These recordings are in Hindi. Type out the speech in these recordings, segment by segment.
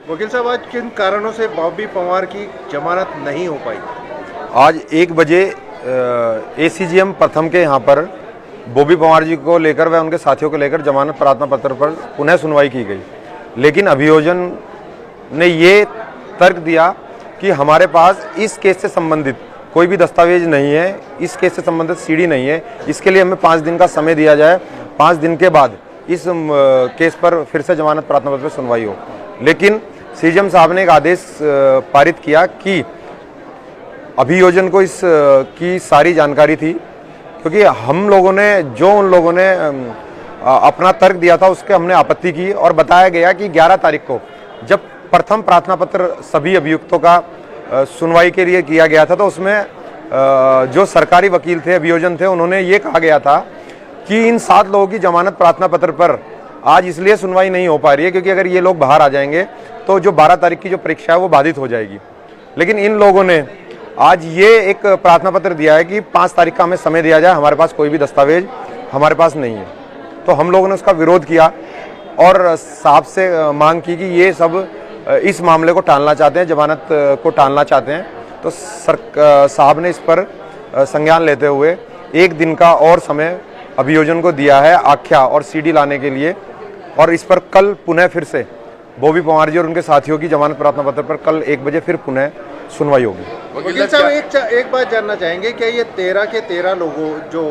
वकील साहब, आज किन कारणों से बॉबी पवार की जमानत नहीं हो पाई? आज 1 बजे एसीजीएम प्रथम के यहाँ पर बॉबी पवार जी को लेकर व उनके साथियों को लेकर जमानत प्रार्थना पत्र पर पुनः सुनवाई की गई। लेकिन अभियोजन ने ये तर्क दिया कि हमारे पास इस केस से संबंधित कोई भी दस्तावेज नहीं है, इस केस से संबंधित सीडी नहीं है, इसके लिए हमें 5 दिन का समय दिया जाए, 5 दिन के बाद इस केस पर फिर से जमानत प्रार्थना पत्र पर सुनवाई हो। लेकिन सीजेएम साहब ने एक आदेश पारित किया कि अभियोजन को इस की सारी जानकारी थी, क्योंकि हम लोगों ने उन लोगों ने अपना तर्क दिया था उसके हमने आपत्ति की और बताया गया कि 11 तारीख को जब प्रथम प्रार्थना पत्र सभी अभियुक्तों का सुनवाई के लिए किया गया था, तो उसमें जो सरकारी वकील थे, अभियोजन थे, उन्होंने ये कहा गया था कि इन 7 लोगों की जमानत प्रार्थना पत्र पर आज इसलिए सुनवाई नहीं हो पा रही है क्योंकि अगर ये लोग बाहर आ जाएंगे तो जो 12 तारीख की जो परीक्षा है वो बाधित हो जाएगी। लेकिन इन लोगों ने आज ये एक प्रार्थना पत्र दिया है कि 5 तारीख का हमें समय दिया जाए, हमारे पास कोई भी दस्तावेज हमारे पास नहीं है। तो हम लोगों ने उसका विरोध किया और साहब से मांग की कि ये सब इस मामले को टालना चाहते हैं, जमानत को टालना चाहते हैं। तो साहब ने इस पर संज्ञान लेते हुए 1 दिन का और समय अभियोजन को दिया है आख्या और सीडी लाने के लिए, और इस पर कल पुनः फिर से बॉबी पवार जी और उनके साथियों की जमानत प्रार्थना पत्र पर कल 1 बजे फिर पुनः सुनवाई होगी। वकील साहब, एक बात जानना चाहेंगे, क्या ये 13 के 13 लोगों जो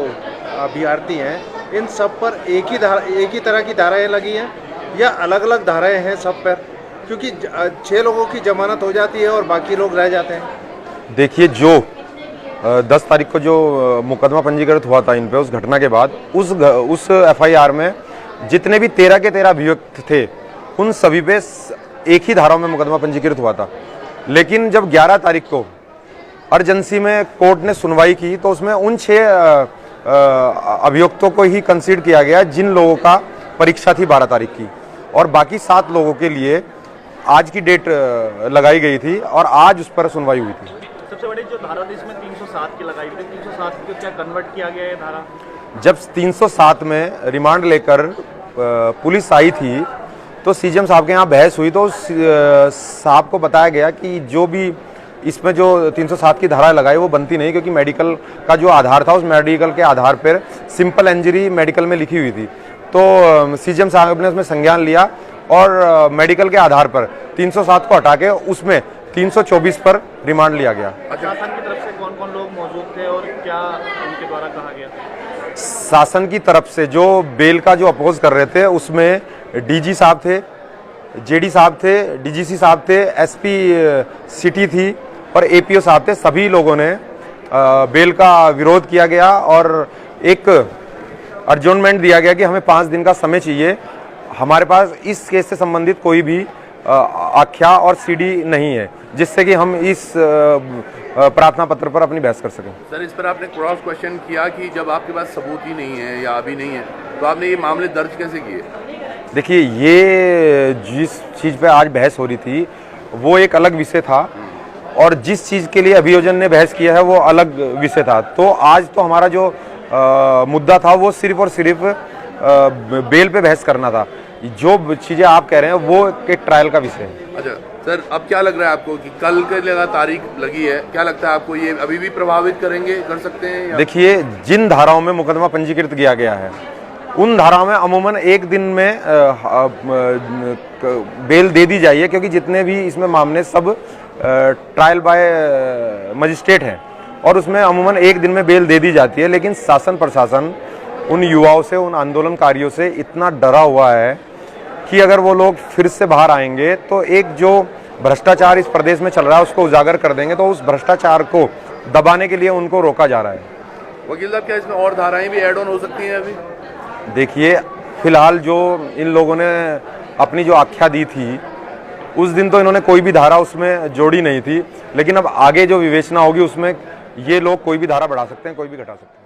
अभ्यर्थी हैं, इन सब पर एक ही तरह की धाराएं लगी हैं या अलग अलग धाराएं हैं सब पर? क्योंकि 6 लोगों की जमानत हो जाती है और बाकी लोग रह जाते हैं। देखिए, जो 10 तारीख को जो मुकदमा पंजीकृत हुआ था इन पे, उस घटना के बाद उस एफआईआर में जितने भी 13 के 13 अभियुक्त थे, उन सभी पे एक ही धाराओं में मुकदमा पंजीकृत हुआ था। लेकिन जब 11 तारीख को अर्जेंसी में कोर्ट ने सुनवाई की तो उसमें उन 6 अभियुक्तों को ही कंसीड किया गया जिन लोगों का परीक्षा थी 12 तारीख की, और बाकी 7 लोगों के लिए आज की डेट लगाई गई थी और आज उस पर सुनवाई हुई थी। सबसे बड़ी जो धारा थी इसमें 307 की लगाई थी, 307 को क्या कन्वर्ट किया गया है धारा? जब 307 में रिमांड लेकर पुलिस आई थी तो सीजेएम साहब के यहाँ बहस हुई, तो साहब को बताया गया कि जो भी इसमें जो 307 की धारा लगाई वो बनती नहीं, क्योंकि मेडिकल का जो आधार था उस मेडिकल के आधार पर सिंपल इंजरी मेडिकल में लिखी हुई थी। तो सीजेएम साहब ने उसमें संज्ञान लिया और मेडिकल के आधार पर 307 को हटा के उसमें 324 पर रिमांड लिया गया। शासन की तरफ से कौन कौन लोग मौजूद थे और क्या उनके द्वारा कहा गया? शासन की तरफ से जो बेल का जो अपोज कर रहे थे उसमें डीजी साहब थे, जेडी साहब थे, डीजीसी साहब थे, एसपी सिटी थी और एपीओ साहब थे। सभी लोगों ने बेल का विरोध किया गया और एक अर्जोनमेंट दिया गया कि हमें 5 दिन का समय चाहिए, हमारे पास इस केस से संबंधित कोई भी आख्या और सीडी नहीं है जिससे कि हम इस प्रार्थना पत्र पर अपनी बहस कर सकें। सर, इस पर आपने क्रॉस क्वेश्चन किया कि जब आपके पास सबूत ही नहीं है या अभी नहीं है तो आपने ये मामले दर्ज कैसे किए? देखिए, ये जिस चीज़ पे आज बहस हो रही थी वो एक अलग विषय था और जिस चीज़ के लिए अभियोजन ने बहस किया है वो अलग विषय था। तो आज तो हमारा जो मुद्दा था वो सिर्फ और सिर्फ बेल पे बहस करना था। जो चीज़ें आप कह रहे हैं वो एक ट्रायल का विषय है। अच्छा सर, अब क्या लग रहा है आपको कि कल के लगा तारीख लगी है, क्या लगता है आपको ये अभी भी प्रभावित कर सकते हैं या? देखिए, जिन धाराओं में मुकदमा पंजीकृत किया गया है उन धाराओं में अमूमन 1 दिन में बेल दे दी जाइए, क्योंकि जितने भी इसमें मामले सब ट्रायल बाय मजिस्ट्रेट हैं और उसमें अमूमन 1 दिन में बेल दे दी जाती है। लेकिन शासन प्रशासन उन युवाओं से, उन आंदोलनकारियों से इतना डरा हुआ है कि अगर वो लोग फिर से बाहर आएंगे तो एक जो भ्रष्टाचार इस प्रदेश में चल रहा है उसको उजागर कर देंगे, तो उस भ्रष्टाचार को दबाने के लिए उनको रोका जा रहा है। वकील साहब, क्या इसमें और धाराएं भी ऐड ऑन हो सकती हैं अभी? देखिए, फिलहाल जो इन लोगों ने अपनी जो आख्या दी थी उस दिन तो इन्होंने कोई भी धारा उसमें जोड़ी नहीं थी, लेकिन अब आगे जो विवेचना होगी उसमें ये लोग कोई भी धारा बढ़ा सकते हैं, कोई भी घटा सकते हैं।